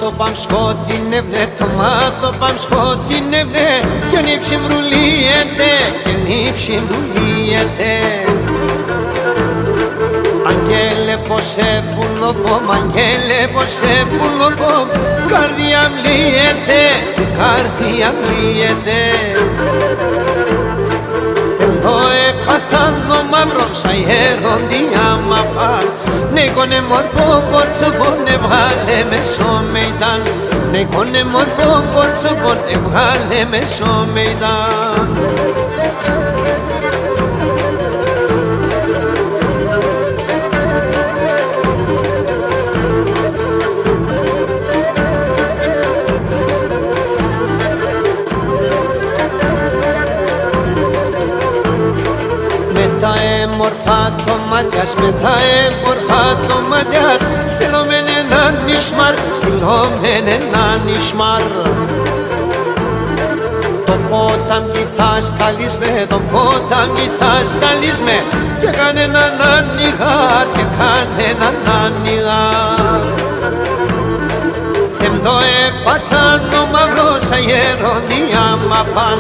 το παμ σκότεινευνε, το μάτω παμ σκότεινευνε, κι ο νύψη βρουλίεται, και νύψη βρουλίεται. Αγγέλε πως επουλοπόμ, αγγέλε πως επουλοπόμ, καρδιά μλύεται, καρδιά μλύεται. Δεν το έπαθαν ο μαύρος αέροντια μαπάν, νίκονε μορφό κορτσοπον έβγαλε μεσομεϊτάν, νίκονε μορφό κορτσοπον έβγαλε μεσομεϊτάν. Με τα έμορφα το ματιάς, με τα έμορφα το ματιάς, στείλομεν έναν νησμάρ, στείλομεν έναν νησμάρ. Το ποτάμι θα σταλίσμε, το ποτάμι θα σταλίσμε, και κάνε έναν ανοιγάρ, και κάνε έναν ανοιγάρ. Θεμ το έπαθαν ο μαύρος αέροντια μαπάν,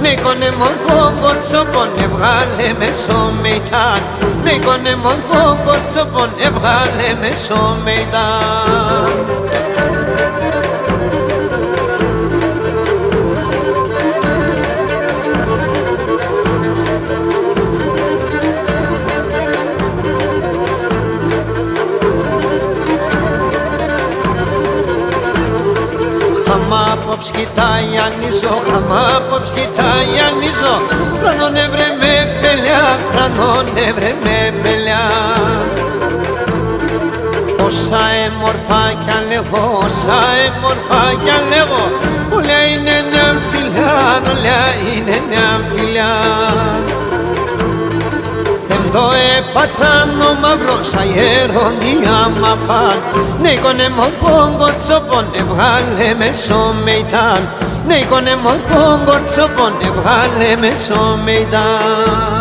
νίκονε μορφό κορτσοπον έβγαλε μεσομεϊτάν, νίκονε μορφό κορτσοπον έβγαλε μεσομεϊτάν. Χαμά απόψ' κοιτάει ανίζο, χαμά απόψ' κοιτάει ανίζο, κρανόν έβρε με πελιά, κρανόν έβρε με πελιά. Όσα έμορφα κι αν λέγω, όσα έμορφα κι αν λέγω, όλα είναι νέα φιλιά, όλα είναι νέα φιλιά. Το έπαθαν ο μαύρος αέροντια μαπάν, νίκονε μορφόν κορτσοπον έβγαλε μεσομεϊτάν, νίκονε μορφόν κορτσοπον έβγαλε μεσομεϊτάν.